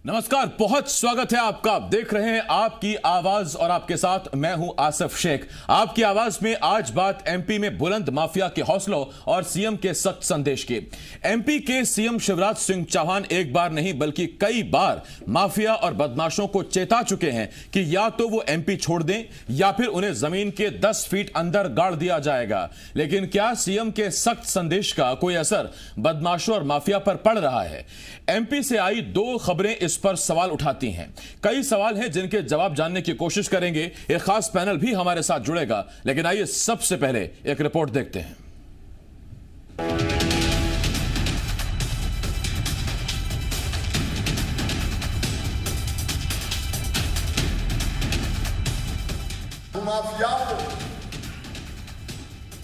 नमस्कार, बहुत स्वागत है आपका। आप देख रहे हैं आपकी आवाज और आपके साथ मैं हूं आसिफ शेख। आपकी आवाज में आज बात एमपी में बुलंद माफिया के हौसलों और सीएम के सख्त संदेश की। एमपी के सीएम शिवराज सिंह चौहान एक बार नहीं बल्कि कई बार माफिया और बदमाशों को चेता चुके हैं कि या तो वो एमपी छोड़ दें या फिर उन्हें जमीन के 10 फीट अंदर गाड़ दिया जाएगा। लेकिन क्या सीएम के सख्त संदेश का कोई असर बदमाशों और माफिया पर पड़ रहा है? एमपी से आई 2 खबरें इस पर सवाल उठाती हैं। कई सवाल हैं जिनके जवाब जानने की कोशिश करेंगे। एक खास पैनल भी हमारे साथ जुड़ेगा, लेकिन आइए सबसे पहले एक रिपोर्ट देखते हैं। माफियाओं,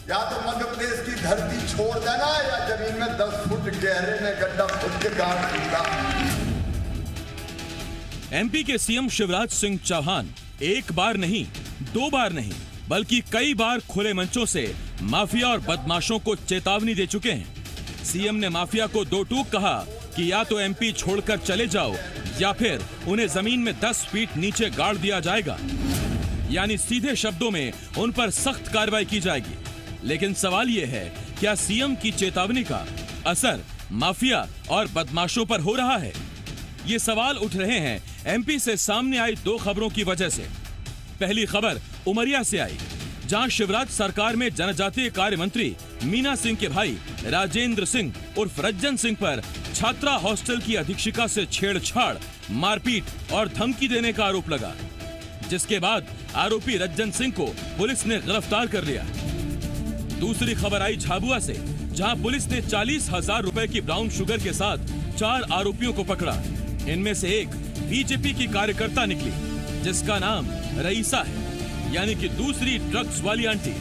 या तो मध्य प्रदेश की धरती छोड़ देना या जमीन में 10 फुट गहरे में गड्ढा खुद के गांव खुदा। एमपी के सीएम शिवराज सिंह चौहान एक बार नहीं, 2 बार नहीं बल्कि कई बार खुले मंचों से माफिया और बदमाशों को चेतावनी दे चुके हैं। सीएम ने माफिया को 2 टूक कहा कि या तो एमपी छोड़कर चले जाओ या फिर उन्हें जमीन में 10 फीट नीचे गाड़ दिया जाएगा, यानी सीधे शब्दों में उन पर सख्त कार्रवाई की जाएगी। लेकिन सवाल यह है, क्या सीएम की चेतावनी का असर माफिया और बदमाशों पर हो रहा है? ये सवाल उठ रहे हैं एमपी से सामने आई 2 खबरों की वजह से। पहली खबर उमरिया से आई, जहां शिवराज सरकार में जनजातीय कार्य मंत्री मीना सिंह के भाई राजेंद्र सिंह उर्फ रज्जन सिंह पर छात्रा हॉस्टल की अधीक्षिका से छेड़छाड़, मारपीट और धमकी देने का आरोप लगा, जिसके बाद आरोपी रज्जन सिंह को पुलिस ने गिरफ्तार कर लिया। दूसरी खबर आई झाबुआ से, जहां पुलिस ने 40,000 रुपए की ब्राउन शुगर के साथ 4 आरोपियों को पकड़ा। इनमें से एक बीजेपी की कार्यकर्ता निकली, जिसका नाम रईसा है, यानी कि दूसरी ड्रग्स वाली आंटी।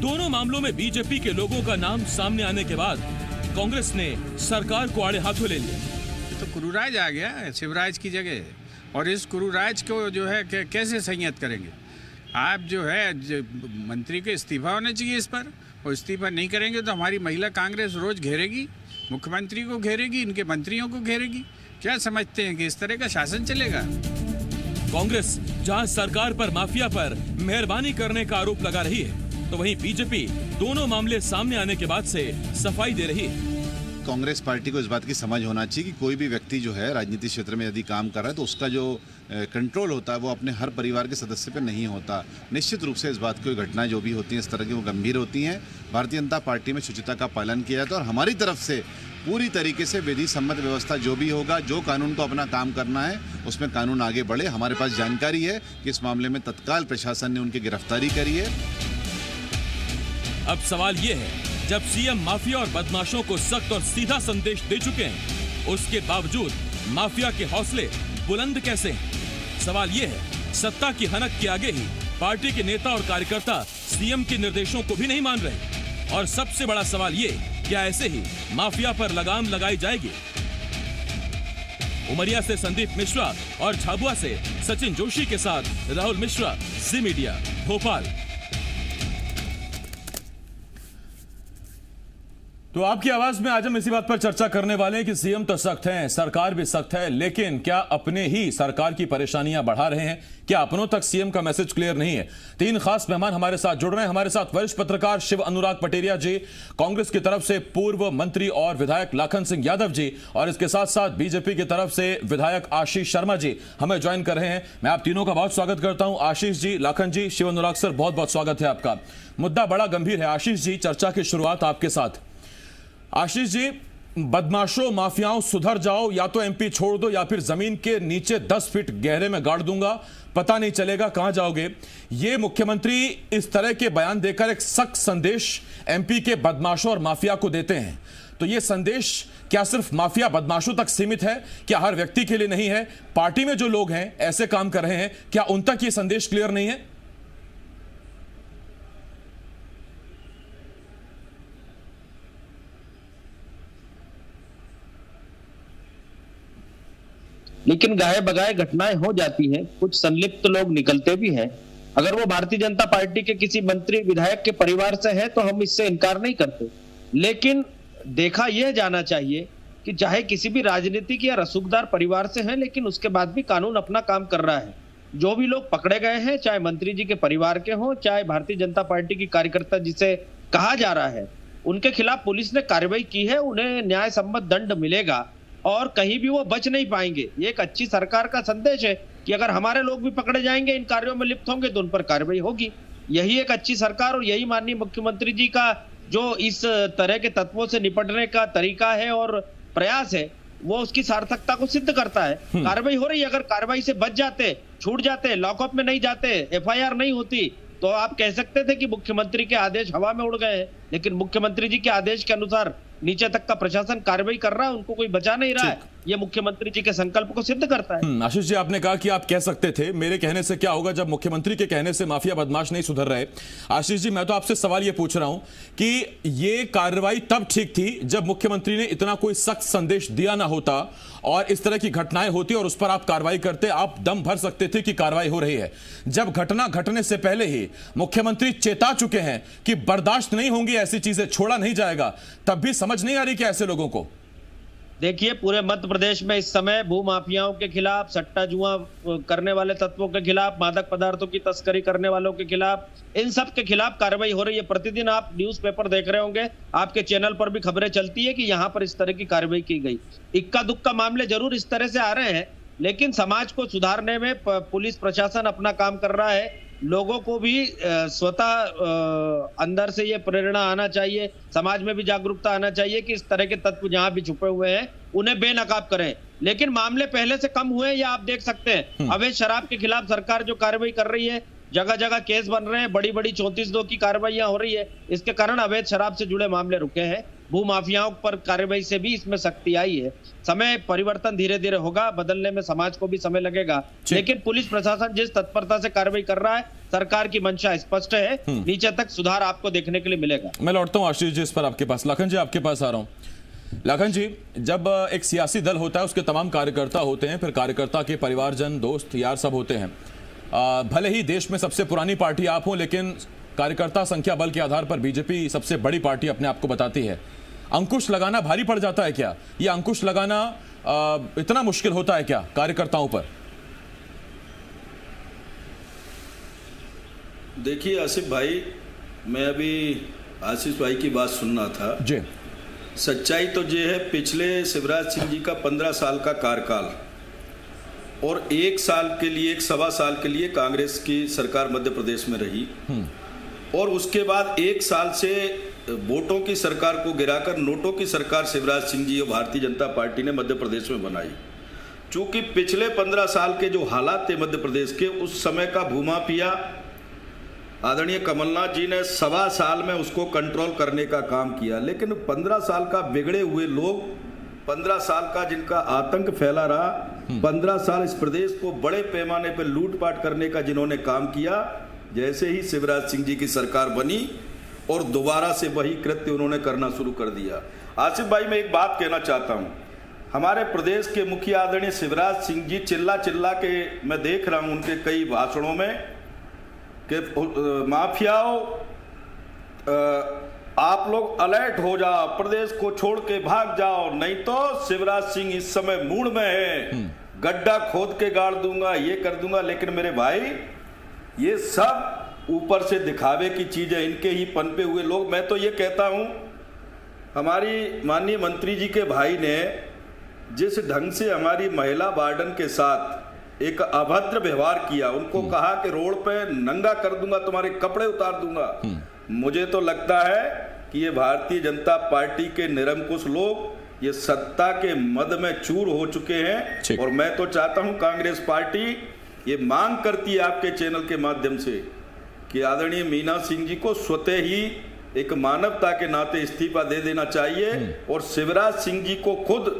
दोनों मामलों में बीजेपी के लोगों का नाम सामने आने के बाद कांग्रेस ने सरकार को आड़े हाथों ले लिया। तो कुरुराज आ गया शिवराज की जगह, और इस कुरुराज को जो है कैसे संयत करेंगे आप? जो है मंत्री के इस्तीफा होना चाहिए इस पर, और इस्तीफा नहीं करेंगे तो हमारी महिला कांग्रेस रोज घेरेगी, मुख्यमंत्री को घेरेगी, इनके मंत्रियों को घेरेगी। क्या समझते हैं कि इस तरह का शासन चलेगा? कांग्रेस जहां सरकार पर माफिया पर मेहरबानी करने का आरोप लगा रही है, तो वहीं बीजेपी दोनों मामले सामने आने के बाद से सफाई दे रही है। कांग्रेस पार्टी को इस बात की समझ होना चाहिए कि कोई भी व्यक्ति जो है राजनीतिक क्षेत्र में यदि काम कर रहा है तो उसका जो कंट्रोल होता है वो अपने हर परिवार के सदस्य पे नहीं होता। निश्चित रूप से इस बात की घटनाएं जो भी होती हैं इस तरह की वो गंभीर होती हैं। भारतीय जनता पार्टी में शुचिता का पालन किया जाता है और हमारी तरफ से पूरी तरीके से विधि सम्मत व्यवस्था जो भी होगा, जो कानून को अपना काम करना है उसमें कानून आगे बढ़े। हमारे पास जानकारी है कि इस मामले में तत्काल प्रशासन ने उनकी गिरफ्तारी करी है। अब सवाल ये है, जब सीएम माफिया और बदमाशों को सख्त और सीधा संदेश दे चुके हैं, उसके बावजूद माफिया के हौसले बुलंद कैसे हैं? सवाल ये है, सत्ता की हनक के आगे ही पार्टी के नेता और कार्यकर्ता सीएम के निर्देशों को भी नहीं मान रहे। और सबसे बड़ा सवाल ये, क्या ऐसे ही माफिया पर लगाम लगाई जाएगी? उमरिया से संदीप मिश्रा और झाबुआ से सचिन जोशी के साथ राहुल मिश्रा, जी मीडिया, भोपाल। तो आपकी आवाज में आज हम इसी बात पर चर्चा करने वाले हैं कि सीएम तो सख्त हैं, सरकार भी सख्त है, लेकिन क्या अपने ही सरकार की परेशानियां बढ़ा रहे हैं? क्या अपनों तक सीएम का मैसेज क्लियर नहीं है? 3 खास मेहमान हमारे साथ जुड़ रहे हैं। हमारे साथ वरिष्ठ पत्रकार शिव अनुराग पटेरिया जी, कांग्रेस की तरफ से पूर्व मंत्री और विधायक लाखन सिंह यादव जी, और इसके साथ साथ बीजेपी की तरफ से विधायक आशीष शर्मा जी हमें ज्वाइन कर रहे हैं। मैं आप तीनों का बहुत स्वागत करता हूं। आशीष जी, लाखन जी, शिव अनुराग सर, बहुत बहुत स्वागत है आपका। मुद्दा बड़ा गंभीर है। आशीष जी, चर्चा की शुरुआत आपके साथ। आशीष जी, बदमाशों माफियाओं सुधर जाओ, या तो एमपी छोड़ दो या फिर जमीन के नीचे 10 फीट गहरे में गाड़ दूंगा, पता नहीं चलेगा कहां जाओगे। ये मुख्यमंत्री इस तरह के बयान देकर एक सख्त संदेश एमपी के बदमाशों और माफिया को देते हैं। तो ये संदेश क्या सिर्फ माफिया बदमाशों तक सीमित है? क्या हर व्यक्ति के लिए नहीं है? पार्टी में जो लोग हैं ऐसे काम कर रहे हैं, क्या उन तक ये संदेश क्लियर नहीं है? लेकिन गाये बगाए घटनाएं हो जाती हैं, कुछ संलिप्त लोग निकलते भी हैं। अगर वो भारतीय जनता पार्टी के किसी मंत्री विधायक के परिवार से है तो हम इससे इनकार नहीं करते, लेकिन देखा यह जाना चाहिए कि चाहे किसी भी राजनीतिक या रसूखदार परिवार से हैं, लेकिन उसके बाद भी कानून अपना काम कर रहा है। जो भी लोग पकड़े गए हैं, चाहे मंत्री जी के परिवार के हों, चाहे भारतीय जनता पार्टी की कार्यकर्ता जिसे कहा जा रहा है, उनके खिलाफ पुलिस ने कार्रवाई की है, उन्हें न्याय सम्मत दंड मिलेगा और कहीं भी वो बच नहीं पाएंगे। ये एक अच्छी सरकार का संदेश है कि अगर हमारे लोग भी पकड़े जाएंगे, इन कार्यों में लिप्त होंगे, तो उन पर कार्रवाई होगी। यही एक अच्छी सरकार और यही माननीय मुख्यमंत्री जी का जो इस तरह के तत्वों से निपटने का तरीका है और प्रयास है, वो उसकी सार्थकता को सिद्ध करता है। कार्रवाई हो रही है, अगर कार्रवाई से बच जाते, छूट जाते, लॉकअप में नहीं जाते, एफआईआर नहीं होती, तो आप कह सकते थे कि मुख्यमंत्री के आदेश हवा में उड़ गए हैं। लेकिन मुख्यमंत्री जी के आदेश के अनुसार नीचे तक का प्रशासन कार्रवाई कर रहा है, उनको कोई बचा नहीं रहा है। ये मुख्यमंत्री जी के संकल्प को सिद्ध करता है। आशीष जी, आपने कहा कि आप कह सकते थे, मेरे कहने से क्या होगा जब मुख्यमंत्री के कहने से माफिया बदमाश नहीं सुधर रहे। आशीष जी, मैं तो आपसे सवाल ये पूछ रहा हूं कि ये कार्रवाई तब ठीक थी जब मुख्यमंत्री ने इतना कोई सख्त संदेश दिया ना होता और इस तरह की घटनाएं होती और उस पर आप कार्रवाई करते, आप दम भर सकते थे कि कार्रवाई हो रही है। जब घटना घटने से पहले ही मुख्यमंत्री चेता चुके हैं कि बर्दाश्त नहीं होंगी ऐसी चीजें, छोड़ा नहीं जाएगा, तब भी समझ नहीं आ रही कि ऐसे लोगों को। देखिए, पूरे मध्य प्रदेश में इस समय भूमाफियाओं के खिलाफ, सट्टा जुआ करने वाले तत्वों के खिलाफ, मादक पदार्थों की तस्करी करने वालों के खिलाफ, इन सब के खिलाफ कार्रवाई हो रही है। प्रतिदिन आप न्यूज़पेपर देख रहे होंगे, आपके चैनल पर भी खबरें चलती है कि यहाँ पर इस तरह की कार्रवाई की गई। इक्का दुक्का मामले जरूर इस तरह से आ रहे हैं, लेकिन समाज को सुधारने में पुलिस प्रशासन अपना काम कर रहा है। लोगों को भी स्वतः अंदर से ये प्रेरणा आना चाहिए, समाज में भी जागरूकता आना चाहिए कि इस तरह के तत्व जहां भी छुपे हुए हैं उन्हें बेनकाब करें। लेकिन मामले पहले से कम हुए, या आप देख सकते हैं अवैध शराब के खिलाफ सरकार जो कार्रवाई कर रही है, जगह जगह केस बन रहे हैं, बड़ी बड़ी 34(2) की कार्रवाइयां हो रही है। इसके कारण अवैध शराब से जुड़े मामले रुके हैं। भूमाफियाओं पर कार्रवाई से भी इसमें सख्ती आई है। समय परिवर्तन धीरे धीरे होगा, बदलने में समाज को भी समय लगेगा, लेकिन पुलिस प्रशासन जिस तत्परता से कार्रवाई कर रहा है, सरकार की मंशा स्पष्ट है, नीचे तक सुधार आपको देखने के लिए मिलेगा। मैं लौटता हूं आशीष जी इस पर आपके पास। लखन जी, आपके पास आ रहा हूं। लखन जी, जब एक सियासी दल होता है, उसके तमाम कार्यकर्ता होते हैं, फिर कार्यकर्ता के परिवारजन, दोस्त यार सब होते हैं। भले ही देश में सबसे पुरानी पार्टी आप हो, लेकिन कार्यकर्ता संख्या बल के आधार पर बीजेपी सबसे बड़ी पार्टी अपने आप को बताती है। अंकुश लगाना भारी पड़ जाता है क्या? ये अंकुश लगाना इतना मुश्किल होता है क्या कार्यकर्ताओं पर? देखिए आसिफ भाई, मैं अभी आशीष भाई की बात सुनना था जी। सच्चाई तो ये है, पिछले शिवराज सिंह जी का 15 साल का कार्यकाल और 1 साल के लिए, 1.25 साल के लिए कांग्रेस की सरकार मध्य प्रदेश में रही और उसके बाद 1 साल से वोटों की सरकार को गिराकर नोटों की सरकार शिवराज सिंह जी और भारतीय जनता पार्टी ने मध्य प्रदेश में बनाई। चूंकि पिछले 15 साल के जो हालात थे मध्य प्रदेश के, उस समय का भूमाफिया आदरणीय कमलनाथ जी ने 1.25 साल में उसको कंट्रोल करने का काम किया। लेकिन 15 साल का बिगड़े हुए लोग, 15 साल का जिनका आतंक फैला रहा, 15 साल इस प्रदेश को बड़े पैमाने पर लूटपाट करने का जिन्होंने काम किया, जैसे ही शिवराज सिंह जी की सरकार बनी और दोबारा से वही कृत्य उन्होंने करना शुरू कर दिया। आसिफ भाई, मैं एक बात कहना चाहता हूं, हमारे प्रदेश के मुखिया आदरणीय शिवराज सिंह जी चिल्ला चिल्ला के, मैं देख रहा हूं उनके कई भाषणों में कि माफियाओं आप लोग अलर्ट हो जाओ, प्रदेश को छोड़ के भाग जाओ, नहीं तो शिवराज सिंह इस समय मूड में है, गड्ढा खोद के गाड़ दूंगा, ये कर दूंगा। लेकिन मेरे भाई, ये सब ऊपर से दिखावे की चीज है, इनके ही पनपे हुए लोग। मैं तो ये कहता हूं, हमारी माननीय मंत्री जी के भाई ने जिस ढंग से हमारी महिला वार्डन के साथ एक अभद्र व्यवहार किया, उनको कहा कि रोड पे नंगा कर दूंगा, तुम्हारे कपड़े उतार दूंगा, मुझे तो लगता है कि ये भारतीय जनता पार्टी के निरंकुश लोग ये सत्ता के मद में चूर हो चुके हैं। और मैं तो चाहता हूं कांग्रेस पार्टी ये मांग करती है आपके चैनल के माध्यम से कि आदरणीय मीना सिंह जी को स्वतः ही एक मानवता के नाते इस्तीफा दे देना चाहिए और शिवराज सिंह जी को खुद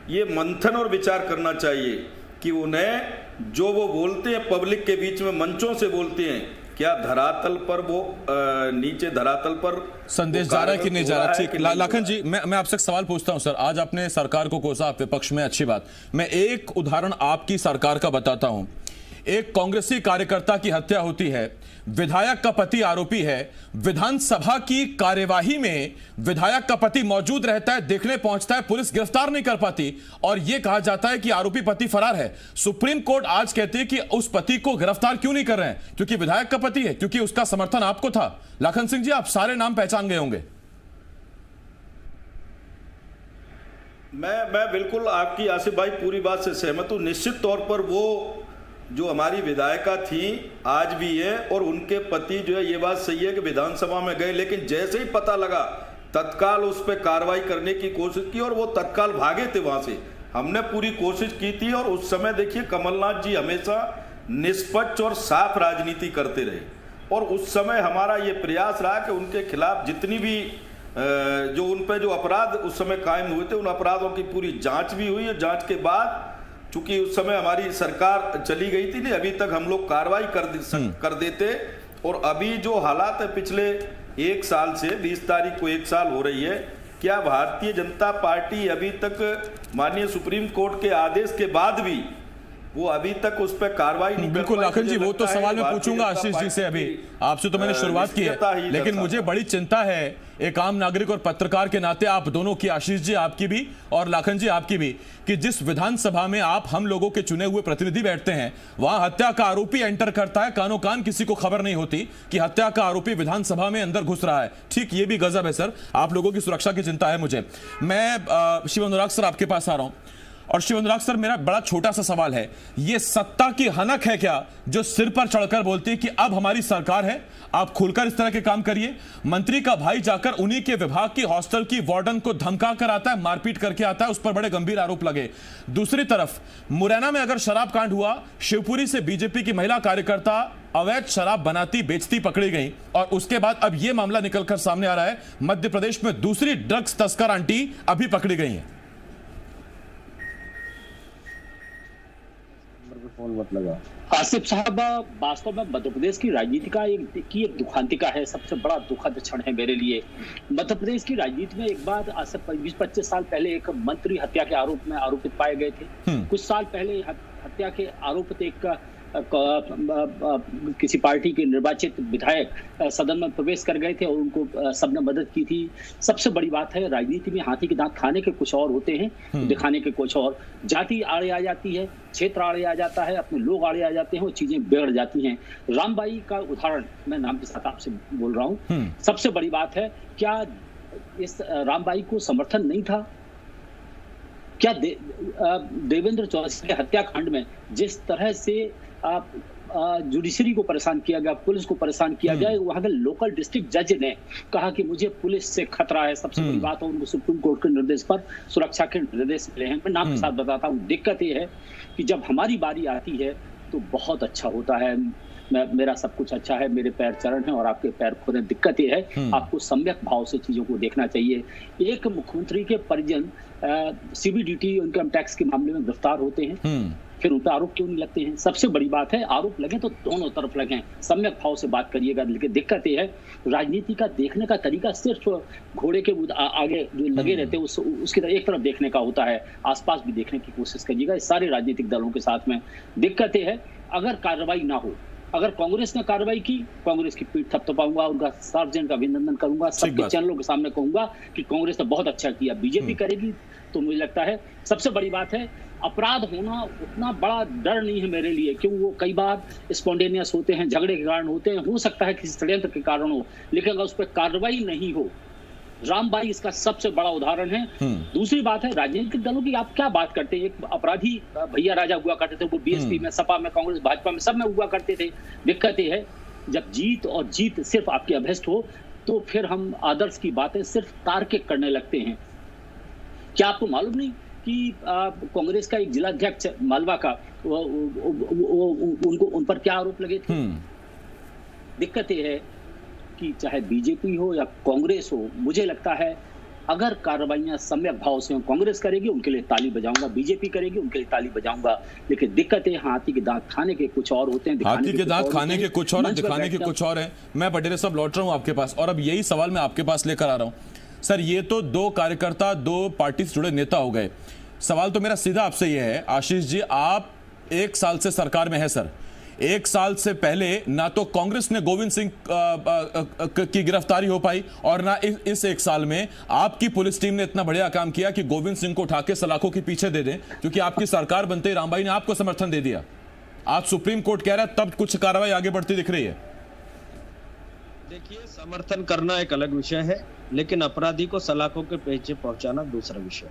ये मंथन और विचार करना चाहिए कि उन्हें जो वो बोलते हैं पब्लिक के बीच में, मंचों से बोलते हैं, क्या धरातल पर वो नीचे धरातल पर संदेश जा रहा है कि नहीं जा रहा? ठीक, लखन जी, मैं आपसे सवाल पूछता हूं सर। आज आपने सरकार को कोसा, विपक्ष में, अच्छी बात। मैं एक उदाहरण आपकी सरकार का बताता हूं। एक कांग्रेसी कार्यकर्ता की हत्या होती है, विधायक का पति आरोपी है, विधानसभा की कार्यवाही में विधायक का पति मौजूद रहता है, देखने पहुंचता है, पुलिस गिरफ्तार नहीं कर पाती और यह कहा जाता है कि आरोपी पति फरार है। सुप्रीम कोर्ट आज कहती है कि उस पति को गिरफ्तार क्यों नहीं कर रहे हैं? क्योंकि विधायक का पति है, क्योंकि उसका समर्थन आपको था। लाखन सिंह जी, आप सारे नाम पहचान गए होंगे। मैं बिल्कुल आपकी आसिफ भाई पूरी बात से सहमत हूं। निश्चित तौर पर वो जो हमारी विधायिका थी आज भी है और उनके पति जो है, ये बात सही है कि विधानसभा में गए, लेकिन जैसे ही पता लगा तत्काल उस पर कार्रवाई करने की कोशिश की और वो तत्काल भागे थे वहां से। हमने पूरी कोशिश की थी और उस समय देखिए कमलनाथ जी हमेशा निष्पक्ष और साफ राजनीति करते रहे और उस समय हमारा ये प्रयास रहा कि उनके खिलाफ जितनी भी जो उन पे जो अपराध उस समय कायम हुए थे, उन अपराधों की पूरी जांच भी हुई है। जांच के बाद चूंकि उस समय हमारी सरकार चली गई थी, नहीं अभी तक हम लोग कार्रवाई कर देते। और अभी जो हालात है पिछले एक साल से 20 तारीख को 1 साल हो रही है, क्या भारतीय जनता पार्टी अभी तक माननीय सुप्रीम कोर्ट के आदेश के बाद भी वो अभी तक उस पर कार्रवाई नहीं। बिल्कुल लाखन जी, वो तो सवाल मैं पूछूंगा आशीष जी से। अभी आपसे तो मैंने शुरुआत की है, लेकिन मुझे बड़ी चिंता है एक आम नागरिक और पत्रकार के नाते, आप दोनों की, आशीष जी आपकी भी और लाखन जी आपकी भी, कि जिस विधानसभा में आप हम लोगों के चुने हुए प्रतिनिधि बैठते हैं, वहां हत्या का आरोपी एंटर करता है, कानो कान किसी को खबर नहीं होती कि हत्या का आरोपी विधानसभा में अंदर घुस रहा है। ठीक, ये भी गजब है सर, आप लोगों की सुरक्षा की चिंता है मुझे। मैं शिव अनुराग सर आपके पास आ रहा हूं। और शिव अनुराग सर, मेरा बड़ा छोटा सा सवाल है, ये सत्ता की हनक है क्या जो सिर पर चढ़कर बोलती है कि अब हमारी सरकार है, आप खुलकर इस तरह के काम करिए? मंत्री का भाई जाकर उन्हीं के विभाग की हॉस्टल की वार्डन को धमका कर आता है, मारपीट करके आता है, उस पर बड़े गंभीर आरोप लगे। दूसरी तरफ मुरैना में अगर शराब कांड हुआ, शिवपुरी से बीजेपी की महिला कार्यकर्ता अवैध शराब बनाती बेचती पकड़ी गई और उसके बाद अब यह मामला निकलकर सामने आ रहा है, मध्य प्रदेश में दूसरी ड्रग्स तस्कर आंटी अभी पकड़ी गई है। आसिफ साहब, वास्तव में मध्य प्रदेश की राजनीति का एक दुखांतिका है, सबसे बड़ा दुखद क्षण है मेरे लिए। मध्य प्रदेश की राजनीति में एक बार आज से 20-25 साल पहले एक मंत्री हत्या के आरोप में आरोपित पाए गए थे। कुछ साल पहले हत्या के आरोपित एक किसी पार्टी के निर्वाचित विधायक सदन में प्रवेश कर गए थे और उनको सबने मदद की थी। सबसे बड़ी बात है, राजनीति में हाथी के दांत खाने के कुछ और होते हैं, दिखाने के कुछ और। जाति आड़े आ जाती है, क्षेत्र आड़े आ जाता है, अपने लोग आड़े आ जाते हैं और चीजें बिगड़ जाती हैं। रामबाई का उदाहरण मैं नाम के साथ आपसे बोल रहा हूँ। सबसे बड़ी बात है, क्या इस रामबाई को समर्थन नहीं था? क्या देवेंद्र चौरसिया के हत्याकांड में जिस तरह से जुडिशरी को परेशान किया गया, पुलिस को परेशान किया गया, वहां के लोकल डिस्ट्रिक्ट जज ने कहा कि मुझे पुलिस से खतरा है। सबसे बड़ी बात है, उनको सुप्रीम कोर्ट के निर्देश पर सुरक्षा के निर्देश मिले हैं। मैं नाम के साथ बताता हूँ, दिक्कत ये है कि जब हमारी बारी आती है तो बहुत अच्छा होता है, मेरा सब कुछ अच्छा है, मेरे पैर चरण हैं और आपके पैर खुद हैं। दिक्कत ये है, आपको सम्यक भाव से चीजों को देखना चाहिए। एक मुख्यमंत्री के परिजन CBDT इनकम टैक्स के मामले में गिरफ्तार होते हैं, फिर उन पर आरोप क्यों नहीं लगते हैं? सबसे बड़ी बात है, आरोप लगे तो दोनों तरफ लगे, सम्यक भाव से बात करिएगा। लेकिन दिक्कत यह है, राजनीति का देखने का तरीका सिर्फ घोड़े के आगे जो लगे रहते हैं उसकी तरफ एक तरफ देखने का होता है, आसपास भी देखने की कोशिश करिएगा। इस सारे राजनीतिक दलों के साथ में दिक्कत यह है, अगर कार्रवाई ना हो, अगर कांग्रेस ने कार्रवाई की, कांग्रेस की पीठ थपथपाऊंगा, उनका सार्वजनिक अभिनंदन करूंगा, सबके चैनलों के सामने कहूंगा कि कांग्रेस ने बहुत अच्छा किया। बीजेपी करेगी तो मुझे लगता है सबसे बड़ी बात है, अपराध होना उतना बड़ा डर नहीं है मेरे लिए, क्यों वो कई बार स्पॉन्टेनियस होते हैं, झगड़े के कारण होते हैं, हो सकता है किसी षड्यंत्र के कारण हो, लेकिन अगर उस पर कार्रवाई नहीं हो, रामबाई इसका सबसे बड़ा उदाहरण है। दूसरी बात है, राजनीतिक दलों की आप क्या बात करते हैं? एक अपराधी भैया राजा हुआ करते थे, वो BSP में, सपा में, कांग्रेस, भाजपा में, सब में हुआ करते थे। दिक्कत यह है, जब जीत सिर्फ आपकी अभ्यस्त हो तो फिर हम आदर्श की बातें सिर्फ तार्किक करने लगते हैं। क्या आपको मालूम नहीं कि कांग्रेस का एक जिला अध्यक्ष मालवा का उन पर क्या आरोप लगे थे? दिक्कत यह है कि चाहे बीजेपी हो या कांग्रेस हो, मुझे लगता है अगर कार्रवाइयां सम्यक भाव से कांग्रेस करेगी उनके लिए ताली बजाऊंगा, बीजेपी करेगी उनके लिए ताली बजाऊंगा। लेकिन दिक्कत है, हाथी के दांत खाने के कुछ और होते हैं, हाथी के दांत खाने के कुछ और, दिखाने के कुछ और है। मैं बटेरे साहब लौट रहा हूं आपके पास, और अब यही सवाल मैं आपके पास लेकर आ रहा हूं। सर, ये तो दो कार्यकर्ता, दो पार्टी से जुड़े नेता हो गए। सवाल तो मेरा सीधा आपसे ये है, आशीष जी, आप 1 साल से सरकार में है सर, 1 साल से पहले ना तो कांग्रेस ने गोविंद सिंह की गिरफ्तारी हो पाई और ना इस 1 साल में आपकी पुलिस टीम ने इतना बढ़िया काम किया कि गोविंद सिंह को उठा के सलाखों के पीछे दे दें, क्योंकि आपकी सरकार बनते ही रामबाई ने आपको समर्थन दे दिया। आज सुप्रीम कोर्ट कह रहा है तब कुछ कार्रवाई आगे बढ़ती दिख रही है। देखिए, समर्थन करना एक अलग विषय है, लेकिन अपराधी को सलाखों के पीछे पहुंचाना दूसरा विषय।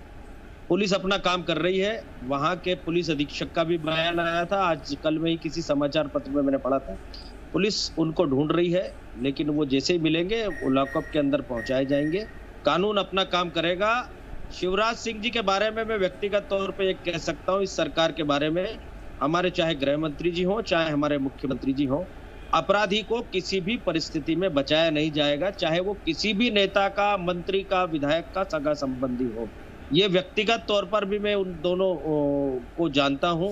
पुलिस अपना काम कर रही है। वहां के पुलिस अधीक्षक का भी बयान आया था, आज कल में ही किसी समाचार पत्र में मैंने पढ़ा था। पुलिस उनको ढूंढ रही है, लेकिन वो जैसे ही मिलेंगे वो लॉकअप के अंदर पहुंचाए जाएंगे। कानून अपना काम करेगा। शिवराज सिंह जी के बारे में मैं व्यक्तिगत तौर पे एक कह सकता हूँ, इस सरकार के बारे में, हमारे चाहे गृह मंत्री जी हो, चाहे हमारे मुख्यमंत्री जी हो, अपराधी को किसी भी परिस्थिति में बचाया नहीं जाएगा, चाहे वो किसी भी नेता का, मंत्री का, विधायक का सगा संबंधी हो। ये व्यक्तिगत तौर पर भी मैं उन दोनों को जानता हूं।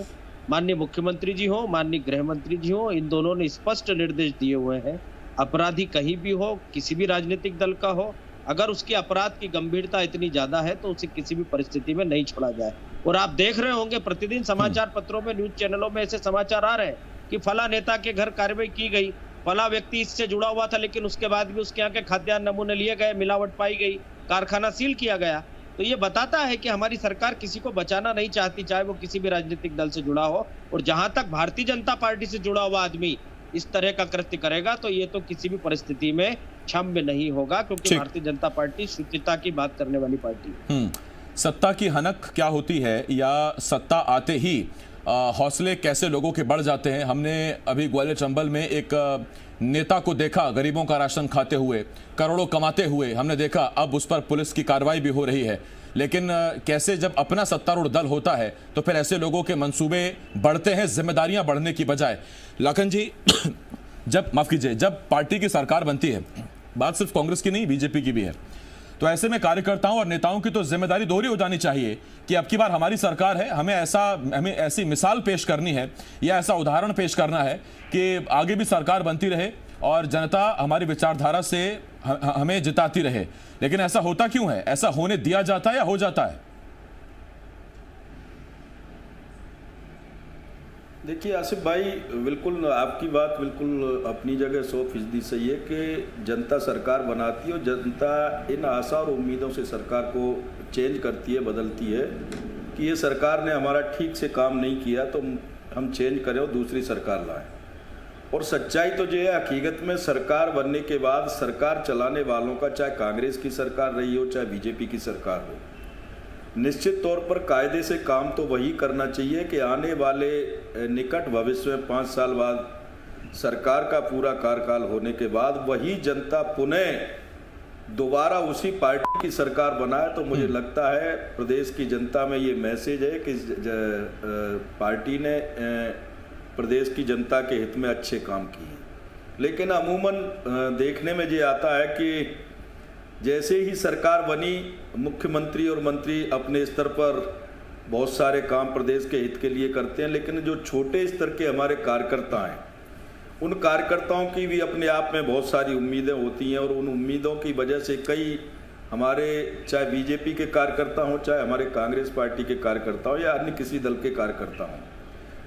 माननीय मुख्यमंत्री जी हो, माननीय गृह मंत्री जी हो, इन दोनों ने स्पष्ट निर्देश दिए हुए हैं, अपराधी कहीं भी हो, किसी भी राजनीतिक दल का हो, अगर उसकी अपराध की गंभीरता इतनी ज्यादा है तो उसे किसी भी परिस्थिति में नहीं छोड़ा जाए। और आप देख रहे होंगे प्रतिदिन समाचार पत्रों में, न्यूज चैनलों में ऐसे समाचार आ रहे हैं कि फला नेता के घर कार्रवाई की गई, फला व्यक्ति इससे जुड़ा हुआ था, लेकिन उसके बाद भी उसके यहाँ के खाद्यान्न नमूने लिए गए, मिलावट पाई गई, कारखाना सील किया गया। तो ये बताता है कि हमारी सरकार किसी को बचाना नहीं चाहती, चाहे वो किसी भी राजनीतिक दल से जुड़ा हो। और जहां तक भारतीय जनता पार्टी से जुड़ा हुआ आदमी इस तरह का कृत्य करेगा तो ये तो किसी भी परिस्थिति में क्षम्य नहीं होगा, क्योंकि भारतीय जनता पार्टी शुचिता की बात करने वाली पार्टी है। सत्ता की हनक क्या होती है, या सत्ता आते ही हौसले कैसे लोगों के बढ़ जाते हैं। हमने अभी ग्वालियर चंबल में एक नेता को देखा, गरीबों का राशन खाते हुए, करोड़ों कमाते हुए हमने देखा। अब उस पर पुलिस की कार्रवाई भी हो रही है, लेकिन कैसे जब अपना सत्तारूढ़ दल होता है तो फिर ऐसे लोगों के मंसूबे बढ़ते हैं जिम्मेदारियां बढ़ने की बजाय। लखन जी, जब पार्टी की सरकार बनती है, बात सिर्फ कांग्रेस की नहीं, बीजेपी की भी है, तो ऐसे में कार्यकर्ताओं और नेताओं की तो जिम्मेदारी दोहरी हो जानी चाहिए कि अब की बार हमारी सरकार है, हमें ऐसी मिसाल पेश करनी है या ऐसा उदाहरण पेश करना है कि आगे भी सरकार बनती रहे और जनता हमारी विचारधारा से हमें जिताती रहे। लेकिन ऐसा होता क्यों है? ऐसा होने दिया जाता है या हो जाता है? देखिए आसिफ भाई, बिल्कुल आपकी बात बिल्कुल अपनी जगह 100% सही है कि जनता सरकार बनाती है और जनता इन आशा और उम्मीदों से सरकार को चेंज करती है, बदलती है कि ये सरकार ने हमारा ठीक से काम नहीं किया तो हम चेंज करें और दूसरी सरकार लाएं। और सच्चाई तो ये है, हकीकत में सरकार बनने के बाद सरकार चलाने वालों का, चाहे कांग्रेस की सरकार रही हो चाहे बीजेपी की सरकार हो, निश्चित तौर पर कायदे से काम तो वही करना चाहिए कि आने वाले निकट भविष्य में 5 साल बाद सरकार का पूरा कार्यकाल होने के बाद वही जनता पुनः दोबारा उसी पार्टी की सरकार बनाए। तो मुझे लगता है प्रदेश की जनता में ये मैसेज है कि पार्टी ने प्रदेश की जनता के हित में अच्छे काम किए। लेकिन अमूमन देखने में ये आता है कि जैसे ही सरकार बनी, मुख्यमंत्री और मंत्री अपने स्तर पर बहुत सारे काम प्रदेश के हित के लिए करते हैं, लेकिन जो छोटे स्तर के हमारे कार्यकर्ता हैं, उन कार्यकर्ताओं की भी अपने आप में बहुत सारी उम्मीदें होती हैं और उन उम्मीदों की वजह से कई हमारे, चाहे बीजेपी के कार्यकर्ता हों, चाहे हमारे कांग्रेस पार्टी के कार्यकर्ता हों या अन्य किसी दल के कार्यकर्ता हों,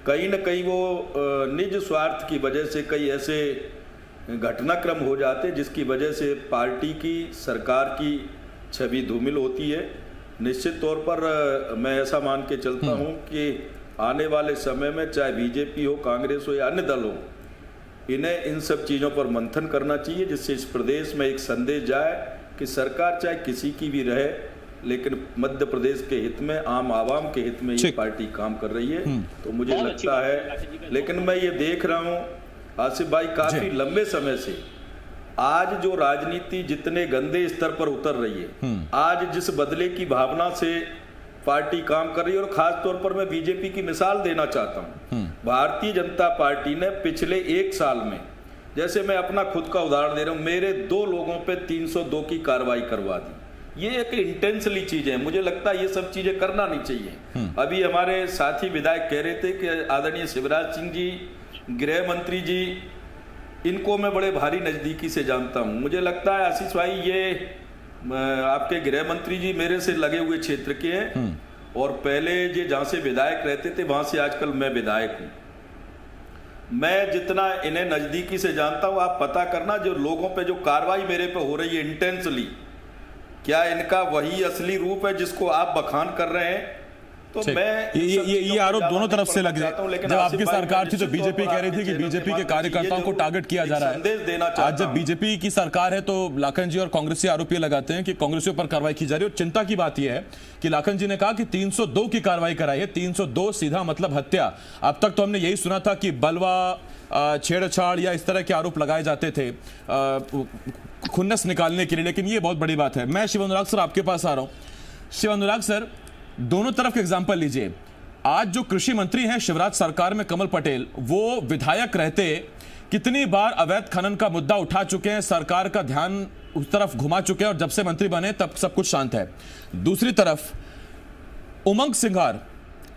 कहीं न कहीं वो निज स्वार्थ की वजह से कई ऐसे घटनाक्रम हो जाते जिसकी वजह से पार्टी की, सरकार की छवि धूमिल होती है। निश्चित तौर पर मैं ऐसा मान के चलता हूं कि आने वाले समय में चाहे बीजेपी हो, कांग्रेस हो या अन्य दल हो, इन्हें इन सब चीज़ों पर मंथन करना चाहिए, जिससे इस प्रदेश में एक संदेश जाए कि सरकार चाहे किसी की भी रहे, लेकिन मध्य प्रदेश के हित में, आम आवाम के हित में ये पार्टी काम कर रही है। तो मुझे लगता है, लेकिन मैं ये देख रहा हूँ आसिफ भाई, काफी लंबे समय से आज जो राजनीति जितने गंदे स्तर पर उतर रही है, आज जिस बदले की भावना से पार्टी काम कर रही है, और खास तौर पर मैं बीजेपी की मिसाल देना चाहता हूं। भारतीय जनता पार्टी ने पिछले 1 साल में, जैसे मैं अपना खुद का उदाहरण दे रहा हूं, मेरे 2 लोगों पे 302 की कार्रवाई करवा दी। ये एक इंटेंसली चीज है, मुझे लगता है ये सब चीजें करना नहीं चाहिए। अभी हमारे साथी विधायक कह रहे थे कि आदरणीय शिवराज सिंह जी, गृह मंत्री जी, इनको मैं बड़े भारी नज़दीकी से जानता हूं। मुझे लगता है आशीष भाई, ये आपके गृह मंत्री जी मेरे से लगे हुए क्षेत्र के हैं और पहले जो जहाँ से विधायक रहते थे वहाँ से आजकल मैं विधायक हूँ। मैं जितना इन्हें नजदीकी से जानता हूं, आप पता करना जो लोगों पे जो कार्रवाई मेरे पे हो रही है इंटेंसली, क्या इनका वही असली रूप है जिसको आप बखान कर रहे हैं? तो मैं ये आरोप दोनों तरफ से लग रहा है। जब आपकी सरकार थी तो बीजेपी कह रही थी कि बीजेपी के कार्यकर्ताओं को टारगेट किया जा रहा है। आज जब बीजेपी की सरकार है तो लाखन जी और कांग्रेसी आरोप ये लगाते हैं कि कांग्रेसियों पर कार्रवाई की जा रही है। और चिंता की बात यह है कि लाखन जी ने कहा कि 302 की कार्रवाई कराई है। 302 सीधा मतलब हत्या। अब तक तो हमने यही सुना था कि बलवा, छेड़छाड़ या इस तरह के आरोप लगाए जाते थे खुन्नस निकालने के लिए, लेकिन ये बहुत बड़ी बात है। मैं शिव अनुराग सर आपके पास आ रहा हूं। शिव अनुराग सर, दोनों तरफ के एग्जाम्पल लीजिए। आज जो कृषि मंत्री हैं शिवराज सरकार में कमल पटेल, वो विधायक रहते कितनी बार अवैध खनन का मुद्दा उठा चुके हैं, सरकार का ध्यान उस तरफ घुमा चुके हैं, और जब से मंत्री बने तब सब कुछ शांत है। दूसरी तरफ उमंग सिंघार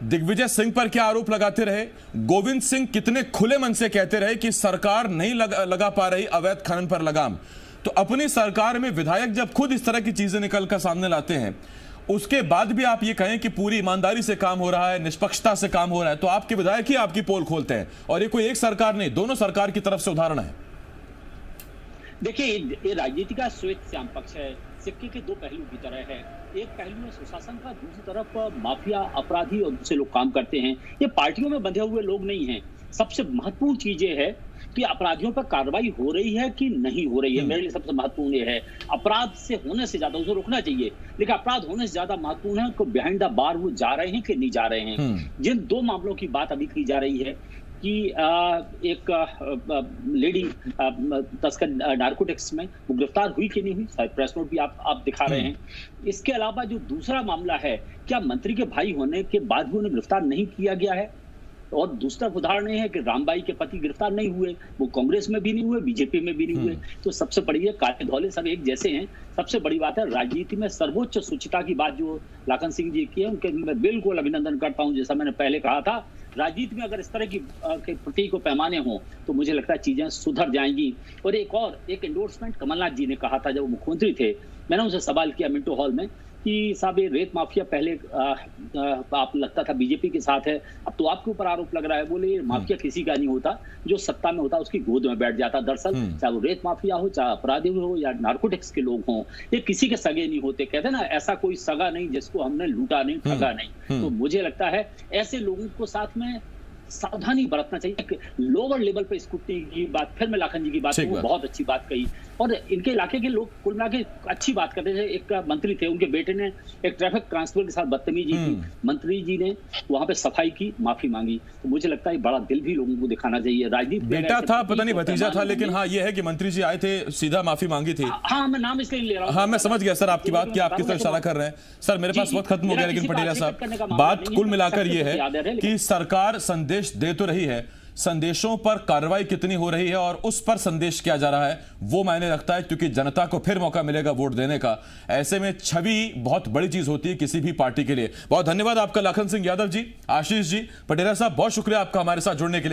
दिग्विजय सिंह पर क्या आरोप लगाते रहे, गोविंद सिंह कितने खुले मन से कहते रहे कि सरकार नहीं लगा पा रही अवैध खनन पर लगाम। तो अपनी सरकार में विधायक जब खुद इस तरह की चीजें निकल कर सामने लाते हैं, उसके बाद भी आप ये कहें कि पूरी ईमानदारी से काम हो रहा है, निष्पक्षता से काम हो रहा है, तो आपके विधायक ही आपकी पोल खोलते हैं। और ये कोई एक सरकार नहीं, दोनों सरकार की तरफ से उदाहरण है। देखिए, ये राजनीति का श्वेत श्याम पक्ष है, सिक्के के दो पहलू की तरह है। एक पहलू है सुशासन का, दूसरी तरफ माफिया, अपराधी और दूसरे लोग काम करते हैं। ये पार्टियों में बंधे हुए लोग नहीं हैं। सबसे महत्वपूर्ण चीज ये है कि अपराधियों पर कार्रवाई हो रही है कि नहीं हो रही है। मेरे लिए सबसे महत्वपूर्ण ये है। अपराध से होने से ज्यादा उसे रोकना चाहिए, लेकिन अपराध होने से ज्यादा महत्वपूर्ण है कि बिहाइंड द बार वो जा रहे हैं कि नहीं जा रहे हैं। जिन दो मामलों की बात अभी की जा रही है कि एक लेडी तस्कर नारकोटिक्स में वो गिरफ्तार हुई कि नहीं हुई, शायद प्रेस नोट भी आप दिखा रहे हैं। इसके अलावा जो दूसरा मामला है, क्या मंत्री के भाई होने के बाद भी उन्हें गिरफ्तार नहीं किया गया है? और दूसरा उदाहरण है कि रामबाई के पति गिरफ्तार नहीं हुए, वो कांग्रेस में भी नहीं हुए, बीजेपी में भी नहीं हुए। तो सबसे बड़ी है, काले धौले सब एक जैसे हैं। सबसे बड़ी बात है राजनीति में सर्वोच्च शुचिता की बात जो लाखन सिंह जी की है, उनके मैं बिल्कुल अभिनंदन करता हूं। जैसा मैंने पहले कहा था, राजनीति में अगर इस तरह की प्रतीक को पैमाने हों तो मुझे लगता है चीजें सुधर जाएंगी। और एक एंडोर्समेंट कमलनाथ जी ने कहा था जब वो मुख्यमंत्री थे, मैंने उनसे सवाल किया मिंटो हॉल में कि साहब ये रेत माफिया पहले आप लगता था बीजेपी के साथ है, अब तो आपके ऊपर आरोप लग रहा है। बोले ये माफिया किसी का नहीं होता, जो सत्ता में होता उसकी गोद में बैठ जाता। दरअसल चाहे वो रेत माफिया हो, चाहे अपराधी हो या नारकोटिक्स के लोग हों, ये किसी के सगे नहीं होते। कहते हैं ना, ऐसा कोई सगा नहीं जिसको हमने लूटा नहीं, ठगा नहीं। तो मुझे लगता है ऐसे लोगों को साथ में सावधानी बरतना चाहिए। लोअर लेवल पे स्क्रूटनी की बात, फिर मैं लाखन जी की बात वो बहुत अच्छी बात कही। और इनके इलाके के लोग कुल मिला के अच्छी बात करते थे। एक मंत्री थे, उनके बेटे ने एक ट्रैफिक कांस्टेबल के साथ बदतमीजी की, मंत्री जी ने वहां पे सफाई की, माफी मांगी। तो मुझे लगता है बड़ा दिल भी लोगों को दिखाना चाहिए। राजनीति बेटा था, पता नहीं भतीजा था, लेकिन हाँ ये है कि मंत्री जी आए थे, सीधा माफी मांगी थी। हाँ, मैं नाम इसलिए ले रहा हूँ। हाँ, मैं समझ गया सर आपकी बात कि आप किस तरह इशारा कर रहे हैं। सर मेरे पास वक्त खत्म हो गया, लेकिन पटेला साहब, बात कुल मिलाकर ये है कि सरकार संदेश दे तो रही है, संदेशों पर कार्रवाई कितनी हो रही है और उस पर संदेश क्या जा रहा है वो मायने रखता है, क्योंकि जनता को फिर मौका मिलेगा वोट देने का। ऐसे में छवि बहुत बड़ी चीज होती है किसी भी पार्टी के लिए। बहुत धन्यवाद आपका लाखन सिंह यादव जी, आशीष जी, पटेला साहब, बहुत शुक्रिया आपका हमारे साथ जुड़ने के लिए।